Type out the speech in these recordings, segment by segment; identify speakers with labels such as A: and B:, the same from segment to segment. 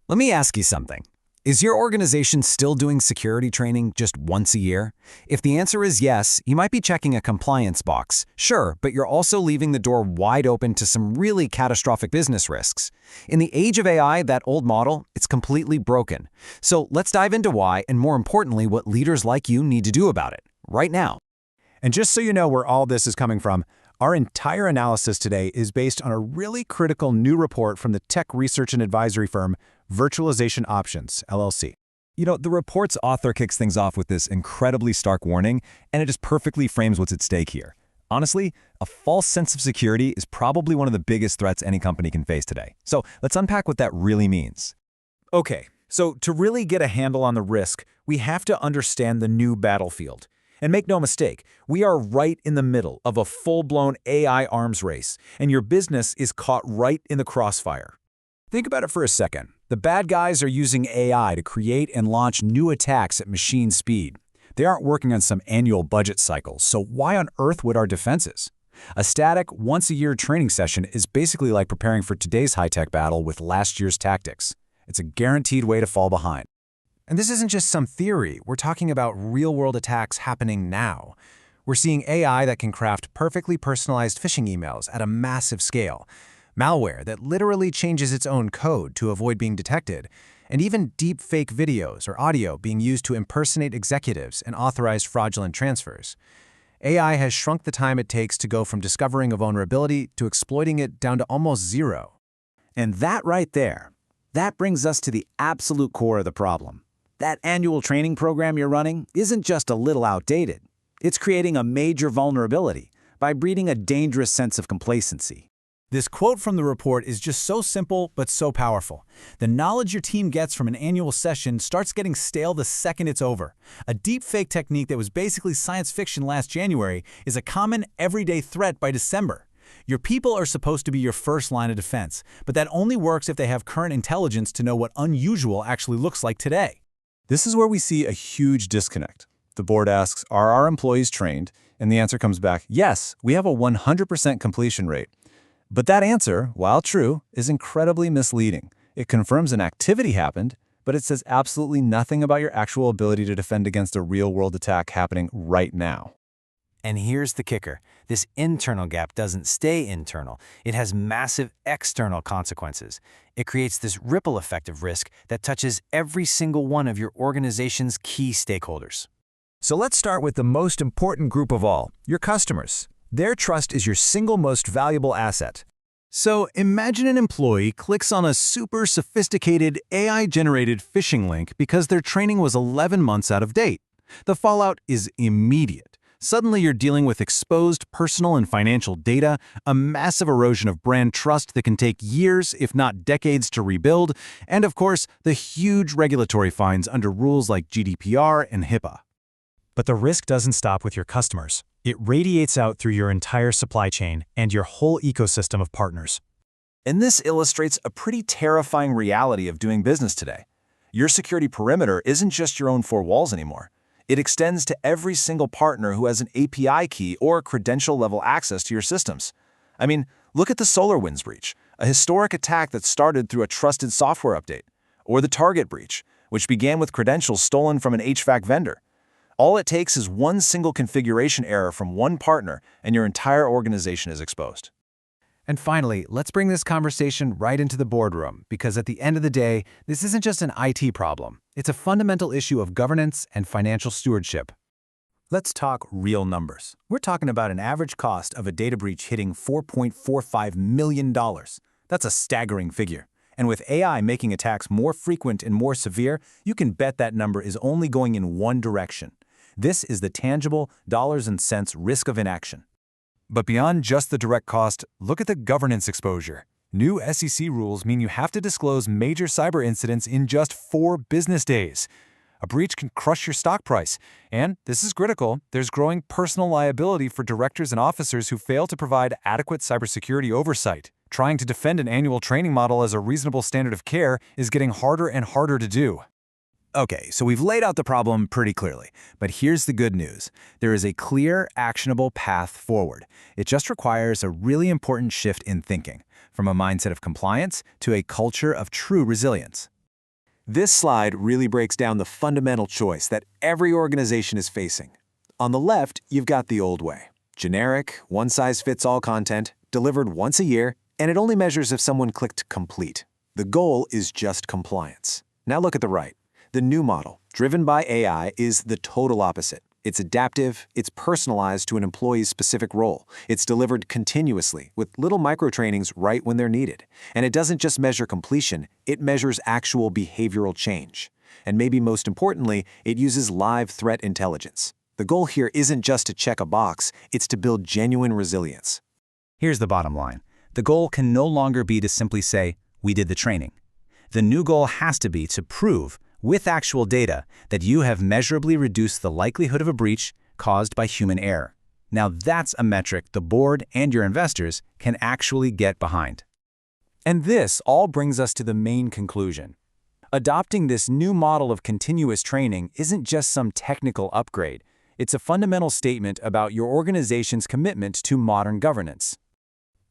A: Let me ask you something. Is your organization still doing security training just once a year? If the answer is yes, you might be checking a compliance box. Sure, but you're also leaving the door wide open to some really catastrophic business risks. In the age of AI, that old model, it's completely broken. So let's dive into why, and more importantly, what leaders like you need to do about it, right now.
B: And just so you know where all this is coming from, our entire analysis today is based on a really critical new report from the tech research and advisory firm Virtualization Options LLC.
C: The report's author kicks things off with this incredibly stark warning, and it just perfectly frames what's at stake here. Honestly, a false sense of security is probably one of the biggest threats any company can face today. So let's unpack what that really means.
B: Okay, so to really get a handle on the risk, we have to understand the new battlefield. And make no mistake, we are right in the middle of a full-blown AI arms race, and your business is caught right in the crossfire. Think about it for a second. The bad guys are using AI to create and launch new attacks at machine speed. They aren't working on some annual budget cycle, so why on earth would our defenses? A static, once-a-year training session is basically like preparing for today's high-tech battle with last year's tactics. It's a guaranteed way to fall behind.
D: And this isn't just some theory. We're talking about real-world attacks happening now. We're seeing AI that can craft perfectly personalized phishing emails at a massive scale, malware that literally changes its own code to avoid being detected, and even deep fake videos or audio being used to impersonate executives and authorize fraudulent transfers. AI has shrunk the time it takes to go from discovering a vulnerability to exploiting it down to almost zero.
B: And that right there, that brings us to the absolute core of the problem. That annual training program you're running isn't just a little outdated. It's creating a major vulnerability by breeding a dangerous sense of complacency. This quote from the report is just so simple but so powerful. The knowledge your team gets from an annual session starts getting stale the second it's over. A deepfake technique that was basically science fiction last January is a common, everyday threat by December. Your people are supposed to be your first line of defense, but that only works if they have current intelligence to know what unusual actually looks like today.
E: This is where we see a huge disconnect. The board asks, are our employees trained? And the answer comes back, yes, we have a 100% completion rate. But that answer, while true, is incredibly misleading. It confirms an activity happened, but it says absolutely nothing about your actual ability to defend against a real-world attack happening right now.
A: And here's the kicker. This internal gap doesn't stay internal. It has massive external consequences. It creates this ripple effect of risk that touches every single one of your organization's key stakeholders.
D: So let's start with the most important group of all, your customers. Their trust is your single most valuable asset.
B: So imagine an employee clicks on a super sophisticated AI-generated phishing link because their training was 11 months out of date. The fallout is immediate. Suddenly you're dealing with exposed personal and financial data, a massive erosion of brand trust that can take years, if not decades, to rebuild, and of course, the huge regulatory fines under rules like GDPR and HIPAA.
F: But the risk doesn't stop with your customers. It radiates out through your entire supply chain and your whole ecosystem of partners.
E: And this illustrates a pretty terrifying reality of doing business today. Your security perimeter isn't just your own four walls anymore. It extends to every single partner who has an API key or credential-level access to your systems. I mean, look at the SolarWinds breach, a historic attack that started through a trusted software update, or the Target breach, which began with credentials stolen from an HVAC vendor. All it takes is one single configuration error from one partner, and your entire organization is exposed.
D: And finally, let's bring this conversation right into the boardroom, because at the end of the day, this isn't just an IT problem. It's a fundamental issue of governance and financial stewardship.
B: Let's talk real numbers. We're talking about an average cost of a data breach hitting $4.45 million. That's a staggering figure. And with AI making attacks more frequent and more severe, you can bet that number is only going in one direction. This is the tangible, dollars and cents risk of inaction.
C: But beyond just the direct cost, look at the governance exposure. New SEC rules mean you have to disclose major cyber incidents in just 4 business days. A breach can crush your stock price. And, this is critical, there's growing personal liability for directors and officers who fail to provide adequate cybersecurity oversight. Trying to defend an annual training model as a reasonable standard of care is getting harder and harder to do.
B: Okay, so we've laid out the problem pretty clearly, but here's the good news. There is a clear, actionable path forward. It just requires a really important shift in thinking, from a mindset of compliance to a culture of true resilience.
E: This slide really breaks down the fundamental choice that every organization is facing. On the left, you've got the old way. Generic, one-size-fits-all content, delivered once a year, and it only measures if someone clicked complete. The goal is just compliance. Now look at the right. The new model, driven by AI, is the total opposite. It's adaptive, it's personalized to an employee's specific role. It's delivered continuously, with little micro-trainings right when they're needed. And it doesn't just measure completion, it measures actual behavioral change. And maybe most importantly, it uses live threat intelligence. The goal here isn't just to check a box, it's to build genuine resilience.
B: Here's the bottom line. The goal can no longer be to simply say, we did the training. The new goal has to be to prove, with actual data, that you have measurably reduced the likelihood of a breach caused by human error. Now that's a metric the board and your investors can actually get behind.
A: And this all brings us to the main conclusion. Adopting this new model of continuous training isn't just some technical upgrade. It's a fundamental statement about your organization's commitment to modern governance.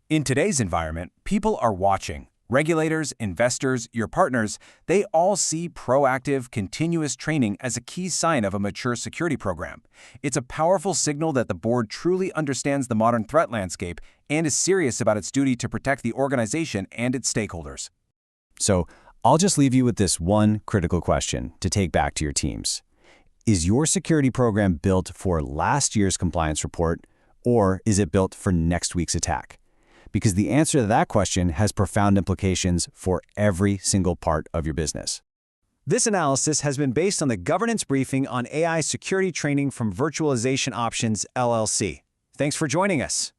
C: In today's environment, people are watching. Regulators, investors, your partners, they all see proactive, continuous training as a key sign of a mature security program. It's a powerful signal that the board truly understands the modern threat landscape and is serious about its duty to protect the organization and its stakeholders.
A: So, I'll just leave you with this one critical question to take back to your teams. Is your security program built for last year's compliance report, or is it built for next week's attack? Because the answer to that question has profound implications for every single part of your business. This analysis has been based on the governance briefing on AI security training from Virtualization Options LLC. Thanks for joining us.